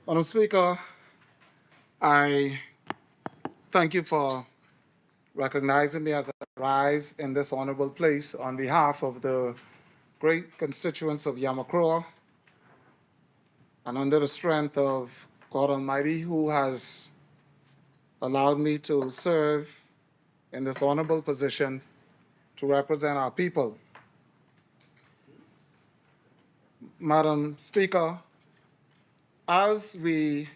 Madam Speaker, I thank you for recognizing me as I rise in this honorable place on behalf of the great constituents of Yamakroa and under the strength of God Almighty who has allowed me to serve in this honorable position to represent our people. Madam Speaker, as we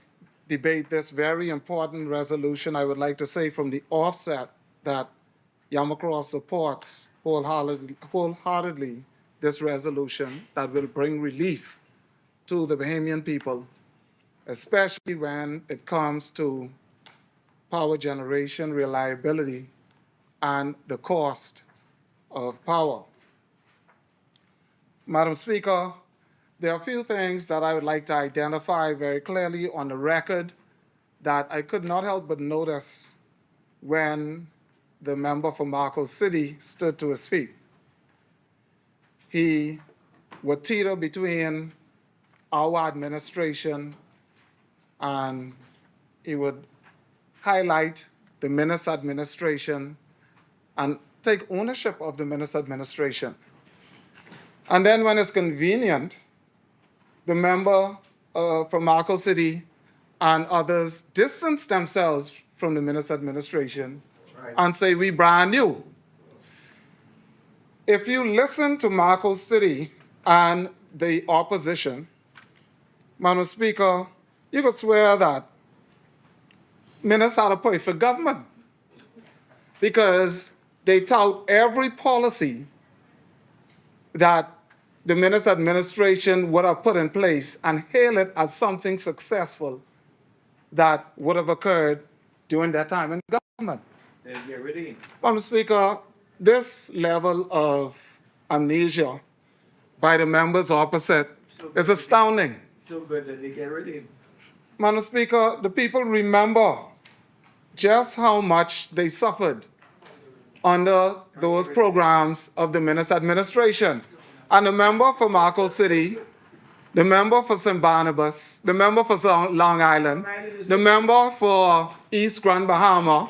debate this very important resolution, I would like to say from the offset that Yamakroa supports wholeheartedly this resolution that will bring relief to the Bahamian people, especially when it comes to power generation, reliability, and the cost of power. Madam Speaker, there are a few things that I would like to identify very clearly on the record that I could not help but notice when the member for Marco City stood to his feet. He would teeter between our administration and he would highlight the Minister administration and take ownership of the Minister administration. And then when it's convenient, the member from Marco City and others distance themselves from the Minister administration and say, we brand new. If you listen to Marco City and the opposition, Madam Speaker, you could swear that ministers had a perfect government because they tout every policy that the Minister administration would have put in place and hail it as something successful that would have occurred during their time in government. Madam Speaker, this level of amnesia by the members opposite is astounding. So good that they get rid of him. Madam Speaker, the people remember just how much they suffered under those programs of the Minister administration. And the member for Marco City, the member for St. Barnabas, the member for Long Island, the member for East Grand Bahama,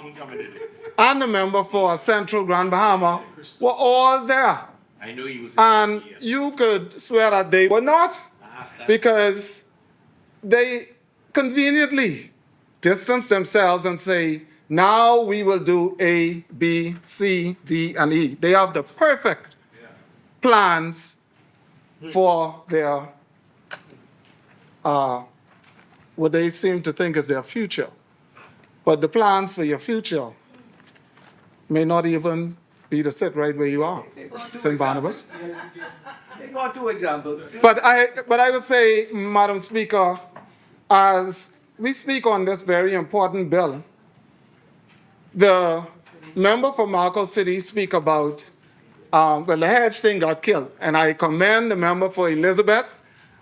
and the member for Central Grand Bahama were all there. I know he was. And you could swear that they were not, because they conveniently distance themselves and say, now we will do A, B, C, D, and E. They have the perfect plans for their, what they seem to think is their future. But the plans for your future may not even be to sit right where you are, St. Barnabas. They got two examples. But I would say, Madam Speaker, as we speak on this very important bill, the member for Marco City speak about, well, the hedge thing got killed. And I commend the member for Elizabeth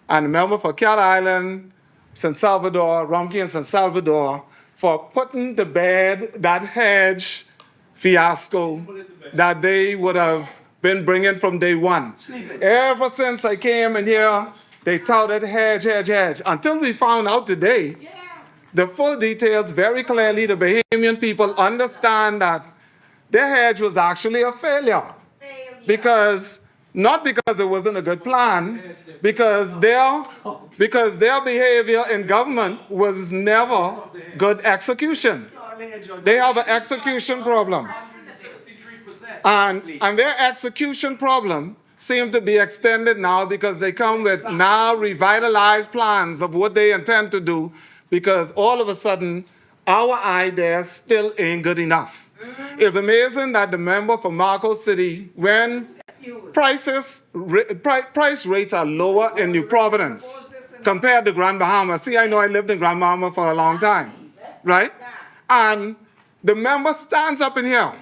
and the member for Cat Island, St. Salvador, Rumpke and St. Salvador for putting to bed that hedge fiasco that they would have been bringing from day one. Ever since I came in here, they touted hedge, hedge, hedge, until we found out today the full details very clearly. The Bahamian people understand that their hedge was actually a failure. Not because it wasn't a good plan, because their behavior in government was never good execution. They have an execution problem. And their execution problem seems to be extended now because they come with now revitalized plans of what they intend to do, because all of a sudden our idea still ain't good enough. It's amazing that the member for Marco City, when price rates are lower in New Providence compared to Grand Bahama. See, I know I lived in Grand Bahama for a long time, right? And the member stands up in here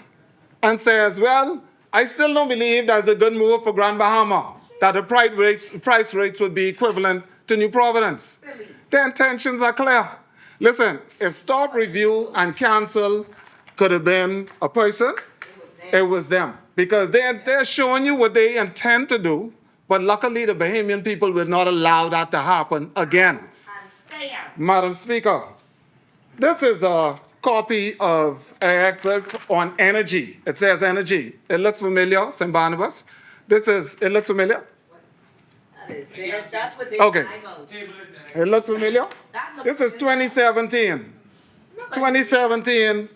and says, well, I still don't believe that's a good move for Grand Bahama, that the price rates would be equivalent to New Providence. Their intentions are clear. Listen, if stop, review, and cancel could have been a person, it was them. Because they're showing you what they intend to do, but luckily the Bahamian people will not allow that to happen again. Madam Speaker, this is a copy of an excerpt on energy. It says energy. It looks familiar, St. Barnabas. It looks familiar? That's what they Okay. Bible. It looks familiar? That looks This is familiar. 2017. 2017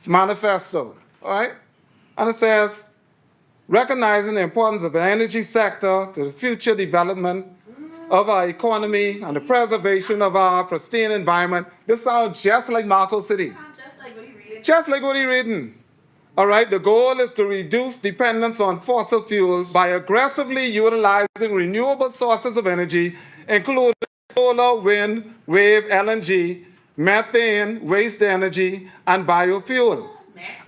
manifesto, all right? And it says, recognizing the importance of the energy sector to the future development of our economy and the preservation of our pristine environment. This sounds just like Marco City, Just like what he reading. just like what he's reading. All right, the goal is to reduce dependence on fossil fuels by aggressively utilizing renewable sources of energy, including solar, wind, wave, LNG, methane, waste energy, and biofuel.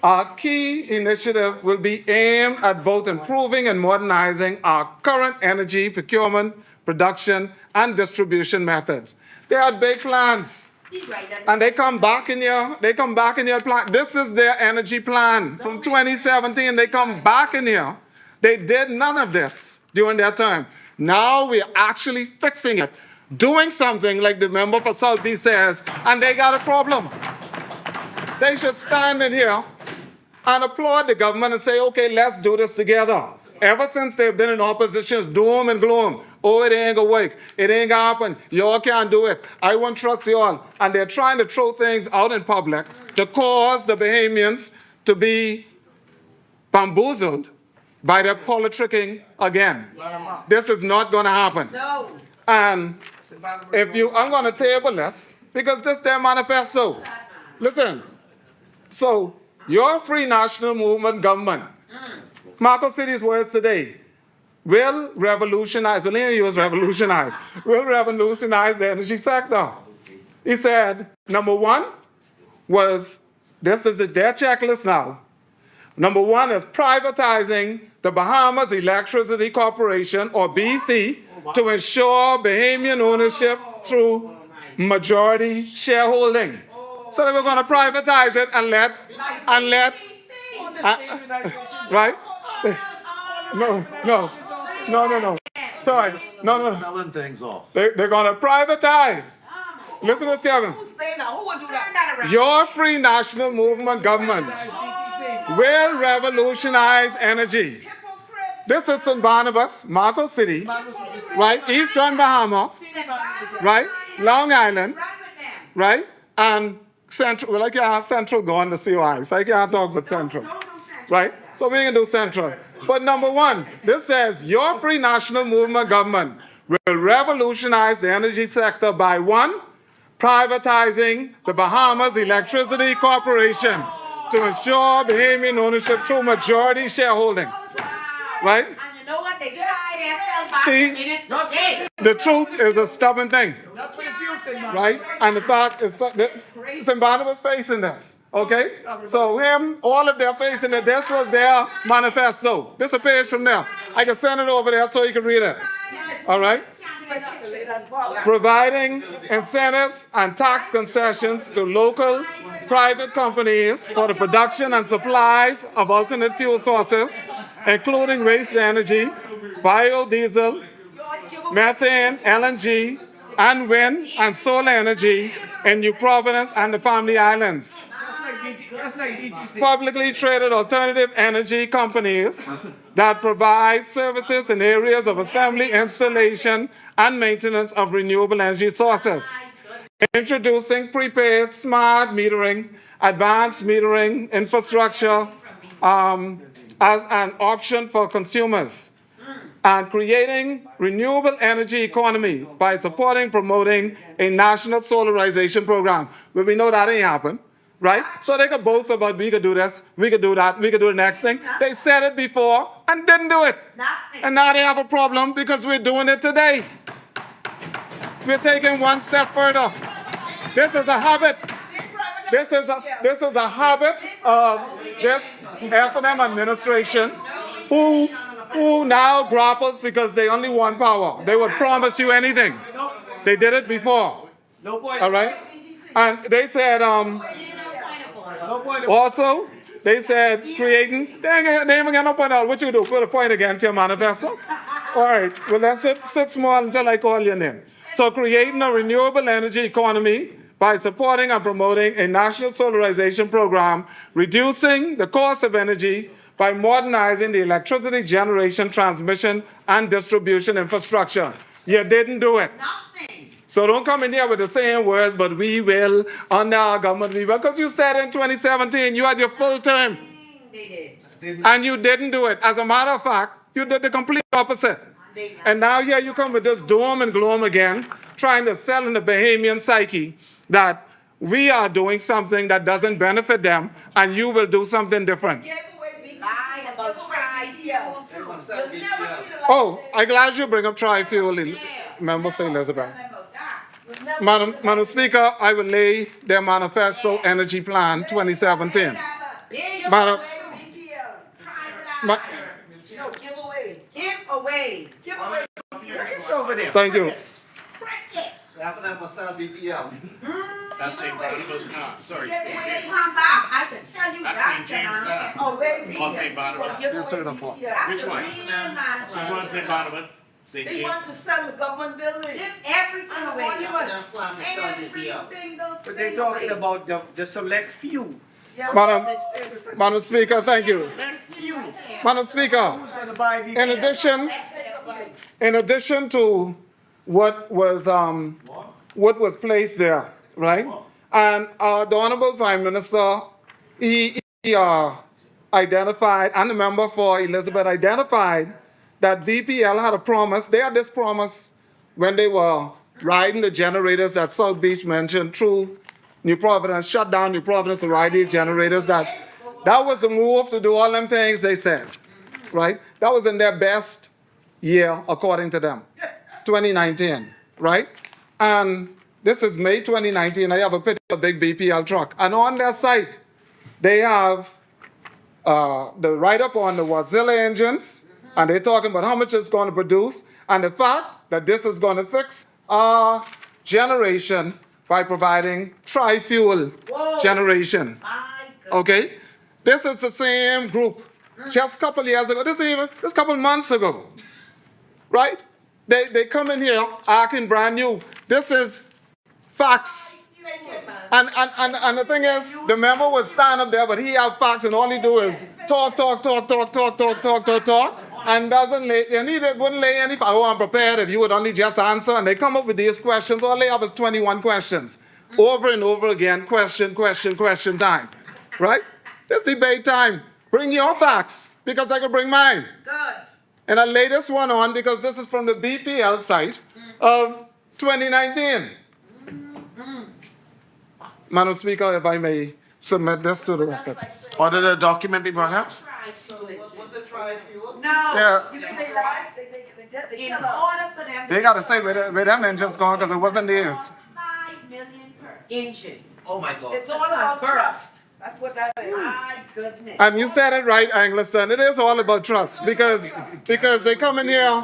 Our key initiative will be aimed at both improving and modernizing our current energy procurement, production, and distribution methods. They had big plans. He right that. And they come back in your plan. This is their energy plan from 2017. They come back in here. They did none of this during their term. Now we're actually fixing it, doing something like the member for South Beach says, and they got a problem. They should stand in here and applaud the government and say, okay, let's do this together. Ever since they've been in opposition, it's doom and gloom. Oh, it ain't gonna work. It ain't gonna happen. Y'all can't do it. I won't trust y'all. And they're trying to throw things out in public to cause the Bahamians to be bamboozled by their politicking again. This is not gonna happen. No. And I'm gonna table this because this is their manifesto. Listen, so your Free National Movement government, Marco City's words today, will revolutionize the energy sector. He said, number one was, this is their checklist now. Number one is privatizing the Bahamas Electricity Corporation, or BEC, to ensure Bahamian ownership through majority shareholding. So they were going to privatize it and let, right? No. Sorry, no. Selling things off. They're going to privatize. Listen to this, Kevin. Who's saying that? Who would do that around? Your Free National Movement government will revolutionize energy. This is St. Barnabas, Marco City, right? Eastern Bahama, right? Long Island, right? And Central, well, I can't have Central go on the COI, so I can't talk about Central, right? So we can do Central. But number one, this says your Free National Movement government will revolutionize the energy sector by one, privatizing the Bahamas Electricity Corporation to ensure Bahamian ownership through majority shareholding, right? And you know what? They just themselves back See? in minutes today. The truth is a stubborn thing, right? And the fact is, St. Barnabas facing this, okay? So all of them facing it. This was their manifesto. This is a page from there. I can send it over there so you can read it, all right? Providing incentives and tax concessions to local private companies for the production and supplies of alternate fuel sources, including waste energy, biodiesel, methane, LNG, and wind and solar energy in New Providence and the Family Islands. Just like DTC. Publicly traded alternative energy companies that provide services in areas of assembly, installation, and maintenance of renewable energy sources. Introducing prepaid smart metering, advanced metering infrastructure as an option for consumers. And creating renewable energy economy by supporting, promoting a national solarization program. But we know that ain't happen, right? So they could boast about we could do this, we could do that, we could do the next thing. They said it before and didn't do it. Nothing. And now they have a problem because we're doing it today. We're taking one step further. This is a habit. This is a habit of this F&M administration who now grapples because they only want power. They would promise you anything. They did it before. No point. All right? And they said, No point. also, they said creating, they ain't even got no point out. What you do? Put a point against your manifesto? All right, well then sit small until I call your name. So creating a renewable energy economy by supporting and promoting a national solarization program, reducing the cost of energy by modernizing the electricity generation, transmission, and distribution infrastructure. You didn't do it. Nothing. So don't come in here with the same words, but we will, under our government, we will. Because you said in 2017 you had your full term, They did. and you didn't do it. As a matter of fact, you did the complete opposite. And now here you come with this doom and gloom again, trying to sell in the Bahamian psyche that we are doing something that doesn't benefit them, and you will do something different. Lie about tri-fuel too. Oh, I'm glad you bring up tri-fuel in member for Elizabeth. Madam Speaker, I will lay their manifesto energy plan 2017. Madam, Ma- Give away. Give away. Give away. Crickets over there. thank you. Cricket. That's St. Barnabas not, sorry. When it comes out, I can tell you That's that's St. the James man. now. Oh, baby. On St. Barnabas. That's You're taking a phone. Which the one? real man. Which one, St. Barnabas? St. They James? want to sell the government building. Give everything away. monuments. Every single But they're thing talking away. about the select few. Madam Speaker, thank you. Few. Madam Speaker, Who's going to buy BPL? in addition to what was placed there, right? And the Honorable Prime Minister, he identified, and the member for Elizabeth identified that BPL had a promise. They had this promise when they were riding the generators that South Beach mentioned through New Providence, shut down New Providence to ride these generators. That was the move to do all them things they said, right? That was in their best year, according to them, 2019, right? And this is May 2019. I have a picture of a big BPL truck. And on their site, they have the write-up on the Wadzilla engines, and they're talking about how much it's going to produce, and the fact that this is going to fix our generation by providing tri-fuel generation. Okay? This is the same group. Just a couple years ago, this a couple months ago, right? They come in here acting brand new. This is facts. And the thing is, the member would stand up there, but he has facts, and all he do is talk, and doesn't lay, and he wouldn't lay any, oh, I'm prepared if you would only just answer, and they come up with these questions. All they have is 21 questions. Over and over again, question time, right? This debate time. Bring your facts, because I can bring mine. Good. And I lay this one on because this is from the BPL site of 2019. Madam Speaker, if I may submit this to the record. Order the document be brought up? No. Yeah, They lied. In order for them. they got to say where them engines going because it wasn't theirs. 5 million per engine. Oh my God. It's all about trust. That's what that is. My goodness. And you said it right, Angleson. It is all about trust because they come in here,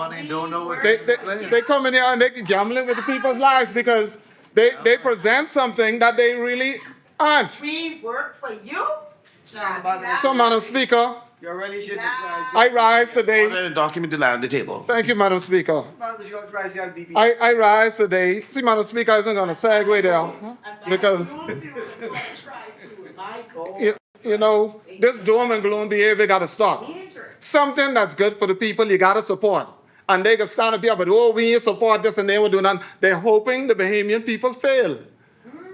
they come in here and they gambling with the people's lives because they present something that they really aren't. We work for you? So, Madam Speaker, You really should I rise today. Order the document to lie on the table. Thank you, Madam Speaker. BPL. I rise today. See, Madam Speaker, I isn't going to segue there because, My God. you know, this doom and gloom behavior got to stop. Something that's good for the people, you got to support. And they can stand up here, but oh, we support this and they will do nothing. They're hoping the Bahamian people fail.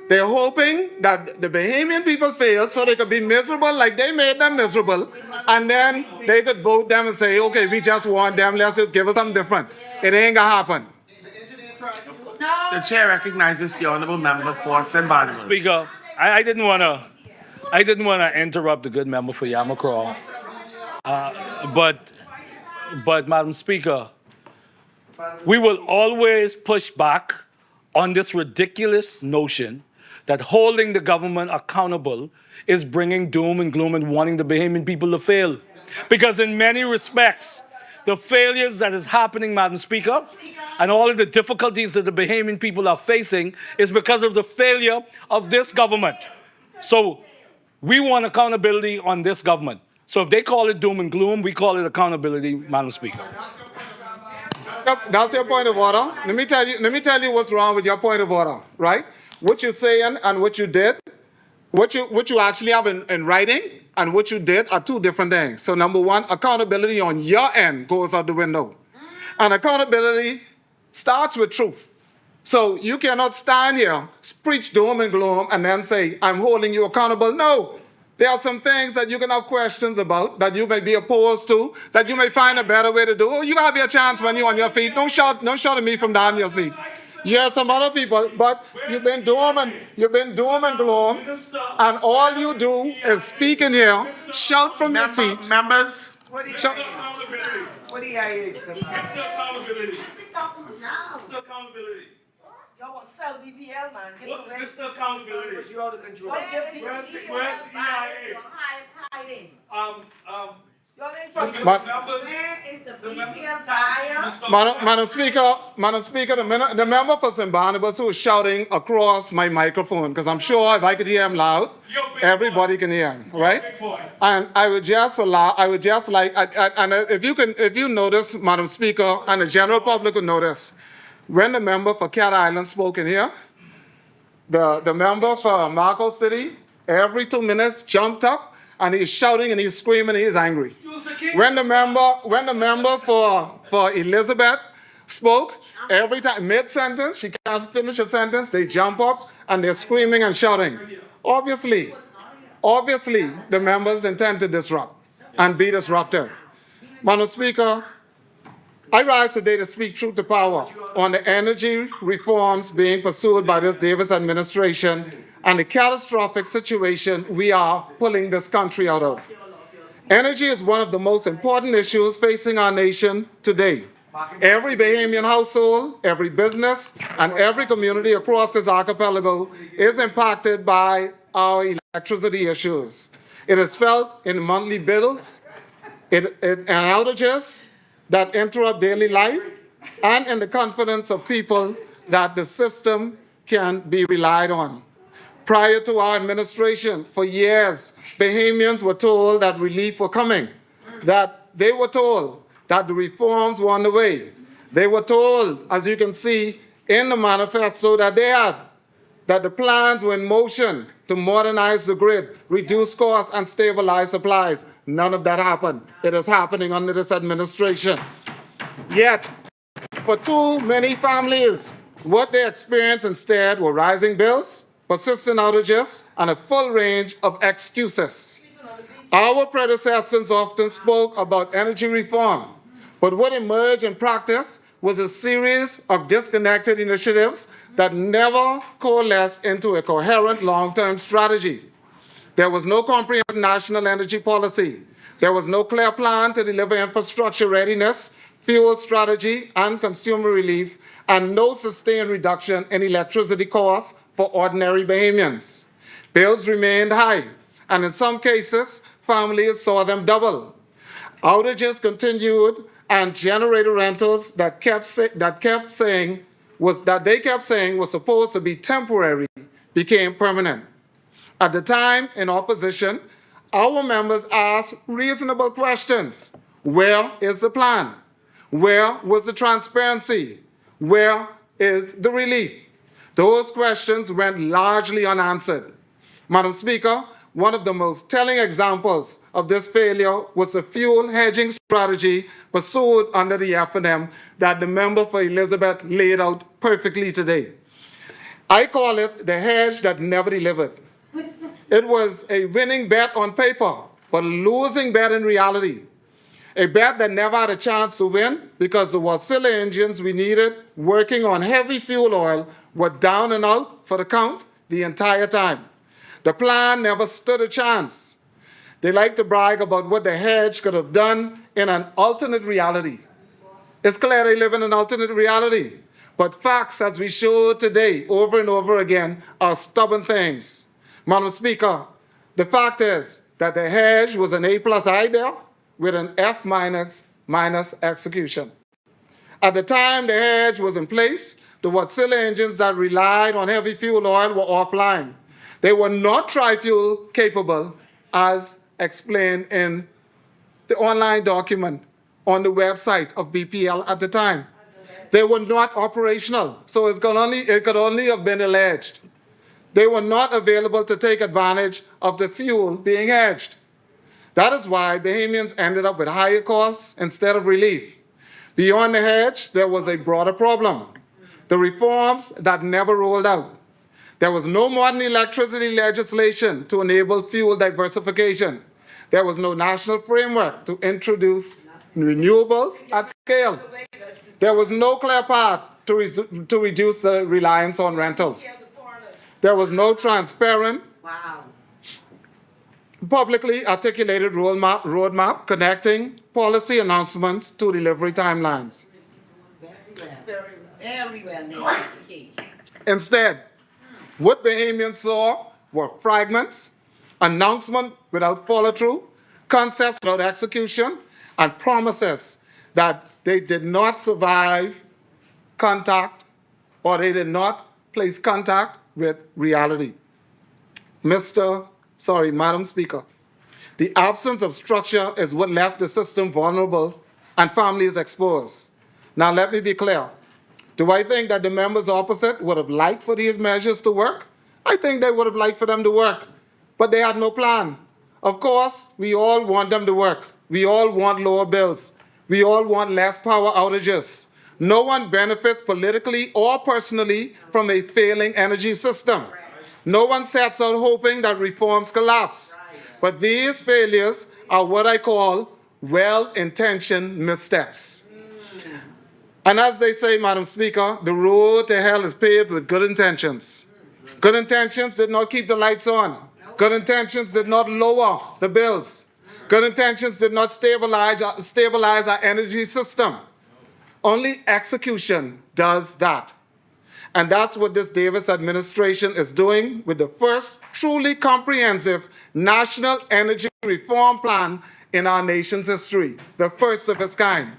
They're hoping that the Bahamian people fail so they could be miserable like they made them miserable. And then they could vote them and say, okay, we just want them, let's just give us something different. It ain't gonna happen. The chair recognizes the honorable member for St. Barnabas. Speaker, I didn't want to interrupt the good member for Yamacraw. But Madam Speaker, we will always push back on this ridiculous notion that holding the government accountable is bringing doom and gloom and wanting the Bahamian people to fail. Because in many respects, the failures that is happening, Madam Speaker, and all of the difficulties that the Bahamian people are facing is because of the failure of this government. So we want accountability on this government. So if they call it doom and gloom, we call it accountability, Madam Speaker. That's your point of order. Let me tell you what's wrong with your point of order, right? What you're saying and what you did, what you actually have in writing and what you did are two different things. So number one, accountability on your end goes out the window. And accountability starts with truth. So you cannot stand here, preach doom and gloom, and then say, I'm holding you accountable. No. There are some things that you can have questions about, that you may be opposed to, that you may find a better way to do. Oh, you have your chance when you're on your feet. Don't shout at me from down your seat. Yeah, some other people, but you've been doom and gloom, and all you do is speak in here, shout from your seat. Members, What do you Shout- What do you That's the accountability. Now. That's the accountability. Y'all want to sell BPL, man. Give What's away. this the accountability? You're out of control. Where's the EIA? Hiding. Y'all ain't trusting. But- Members, Where is the the members' BPL taxes buyer? must stop. Madam Speaker, the member for St. Barnabas who was shouting across my microphone, because I'm sure if I could hear him loud, everybody can hear him, right? Big boy. And I would just like, and if you notice, Madam Speaker, and the general public would notice, when the member for Cat Island spoke in here, the member for Marco City, every 2 minutes jumped up and he's shouting and he's screaming and he's angry. Use the key. When the member for Elizabeth spoke, every time, mid-sentence, she can't finish a sentence, they jump up and they're screaming and shouting. Obviously, the members intend to disrupt and be disruptive. Madam Speaker, I rise today to speak truth to power on the energy reforms being pursued by this Davis administration and the catastrophic situation we are pulling this country out of. Energy is one of the most important issues facing our nation today. Every Bahamian household, every business, and every community across this archipelago is impacted by our electricity issues. It is felt in monthly bills, and outages that interrupt daily life, and in the confidence of people that the system can be relied on. Prior to our administration, for years, Bahamians were told that relief were coming, that they were told that the reforms were on the way. They were told, as you can see in the manifesto that they had, that the plans were in motion to modernize the grid, reduce costs, and stabilize supplies. None of that happened. It is happening under this administration. Yet, for too many families, what they experienced instead were rising bills, persistent outages, and a full range of excuses. Our predecessors often spoke about energy reform, but what emerged in practice was a series of disconnected initiatives that never coalesced into a coherent long-term strategy. There was no comprehensive national energy policy. There was no clear plan to deliver infrastructure readiness, fuel strategy, and consumer relief, and no sustained reduction in electricity costs for ordinary Bahamians. Bills remained high, and in some cases, families saw them double. Outages continued, and generator rentals that they kept saying was supposed to be temporary became permanent. At the time, in opposition, our members asked reasonable questions. Where is the plan? Where was the transparency? Where is the relief? Those questions went largely unanswered. Madam Speaker, one of the most telling examples of this failure was the fuel hedging strategy pursued under the F&M that the member for Elizabeth laid out perfectly today. I call it the hedge that never delivered. It was a winning bet on paper, but a losing bet in reality. A bet that never had a chance to win because the Wasilla engines we needed working on heavy fuel oil were down and out for the count the entire time. The plan never stood a chance. They like to brag about what the hedge could have done in an alternate reality. It's clear they live in an alternate reality. But facts, as we showed today over and over again, are stubborn things. Madam Speaker, the fact is that the hedge was an A+ idea with an F- minus execution. At the time the hedge was in place, the Wasilla engines that relied on heavy fuel oil were offline. They were not tri-fuel capable, as explained in the online document on the website of BPL at the time. They were not operational, so it could only have been alleged. They were not available to take advantage of the fuel being hedged. That is why Bahamians ended up with higher costs instead of relief. Beyond the hedge, there was a broader problem: the reforms that never rolled out. There was no modern electricity legislation to enable fuel diversification. There was no national framework to introduce renewables at scale. There was no clear path to reduce the reliance on rentals. There was no transparent, Wow. publicly articulated roadmap connecting policy announcements to delivery timelines. Very well named case. Instead, what Bahamians saw were fragments, announcements without follow-through, concepts without execution, and promises that they did not survive contact, or they did not place contact with reality. Madam Speaker, the absence of structure is what left the system vulnerable and families exposed. Now, let me be clear. Do I think that the members opposite would have liked for these measures to work? I think they would have liked for them to work, but they had no plan. Of course, we all want them to work. We all want lower bills. We all want less power outages. No one benefits politically or personally from a failing energy system. No one sets out hoping that reforms collapse. But these failures are what I call well-intentioned missteps. And as they say, Madam Speaker, the road to hell is paved with good intentions. Good intentions did not keep the lights on. Good intentions did not lower the bills. Good intentions did not stabilize our energy system. Only execution does that. And that's what this Davis administration is doing with the first truly comprehensive national energy reform plan in our nation's history, the first of its kind.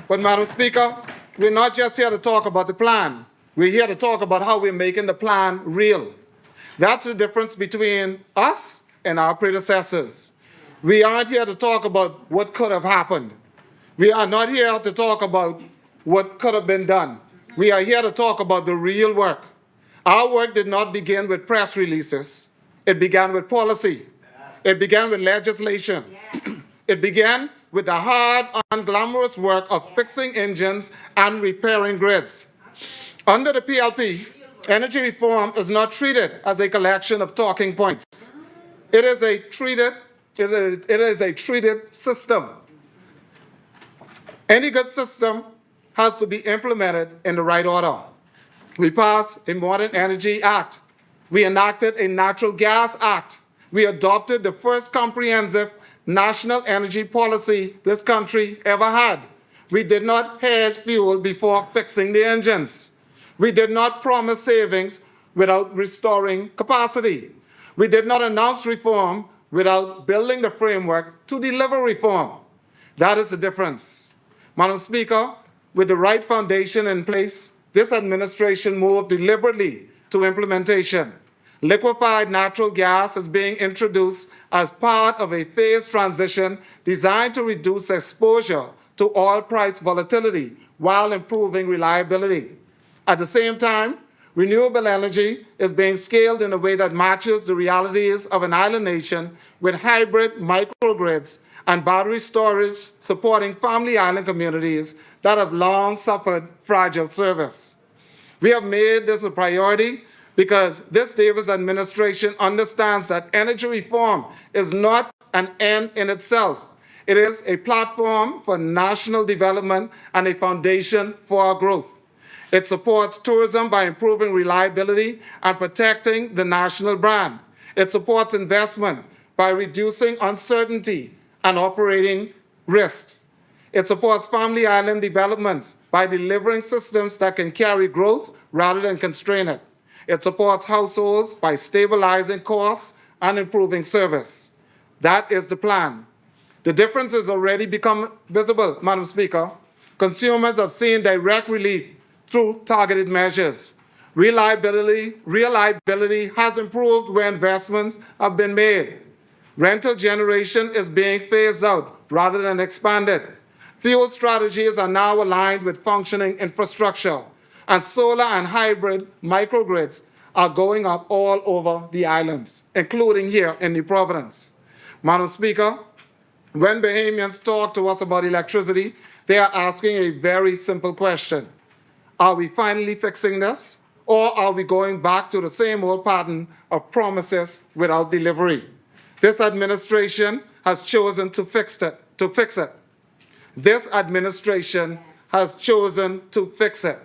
But, Madam Speaker, we're not just here to talk about the plan. We're here to talk about how we're making the plan real. That's the difference between us and our predecessors. We aren't here to talk about what could have happened. We are not here to talk about what could have been done. We are here to talk about the real work. Our work did not begin with press releases. It began with policy. It began with legislation. It began with the hard, unglamorous work of fixing engines and repairing grids. Under the PLP, energy reform is not treated as a collection of talking points. It is a treated system. Any good system has to be implemented in the right order. We passed a Modern Energy Act. We enacted a Natural Gas Act. We adopted the first comprehensive national energy policy this country ever had. We did not hedge fuel before fixing the engines. We did not promise savings without restoring capacity. We did not announce reform without building the framework to deliver reform. That is the difference. Madam Speaker, with the right foundation in place, this administration moved deliberately to implementation. Liquefied natural gas is being introduced as part of a phased transition designed to reduce exposure to oil price volatility while improving reliability. At the same time, renewable energy is being scaled in a way that matches the realities of an island nation with hybrid microgrids and battery storage supporting family island communities that have long suffered fragile service. We have made this a priority because this Davis administration understands that energy reform is not an end in itself. It is a platform for national development and a foundation for our growth. It supports tourism by improving reliability and protecting the national brand. It supports investment by reducing uncertainty and operating risks. It supports family island development by delivering systems that can carry growth rather than constrain it. It supports households by stabilizing costs and improving service. That is the plan. The difference has already become visible, Madam Speaker. Consumers have seen direct relief through targeted measures. Reliability has improved where investments have been made. Rental generation is being phased out rather than expanded. Fuel strategies are now aligned with functioning infrastructure, and solar and hybrid microgrids are going up all over the islands, including here in New Providence. Madam Speaker, when Bahamians talk to us about electricity, they are asking a very simple question. Are we finally fixing this, or are we going back to the same old pattern of promises without delivery? This administration has chosen to fix it. This administration has chosen to fix it.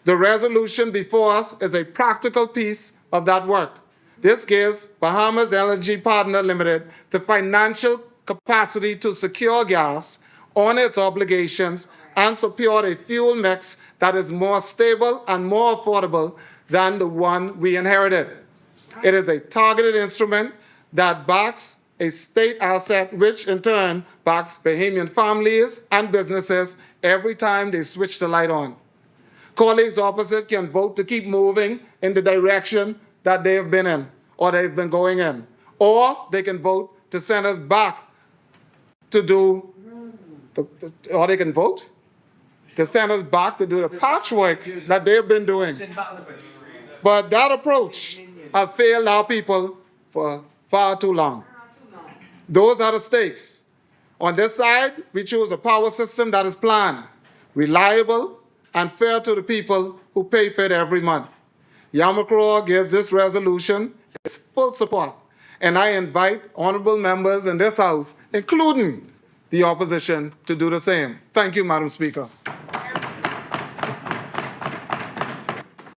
The resolution before us is a practical piece of that work. This gives Bahamas LNG Partner Limited the financial capacity to secure gas, honor its obligations, and support a fuel mix that is more stable and more affordable than the one we inherited. It is a targeted instrument that backs a state asset, which in turn backs Bahamian families and businesses every time they switch the light on. Colleagues opposite can vote to keep moving in the direction that they have been in or they've been going in, or they can vote to send us back to do, or they can vote to send us back to do the patchwork that they've been doing. But that approach has failed our people for far too long. Those are the stakes. On this side, we choose a power system that is planned, reliable, and fair to the people who pay for it every month. Yamakroa gives this resolution its full support, and I invite honorable members in this House, including the opposition, to do the same. Thank you, Madam Speaker.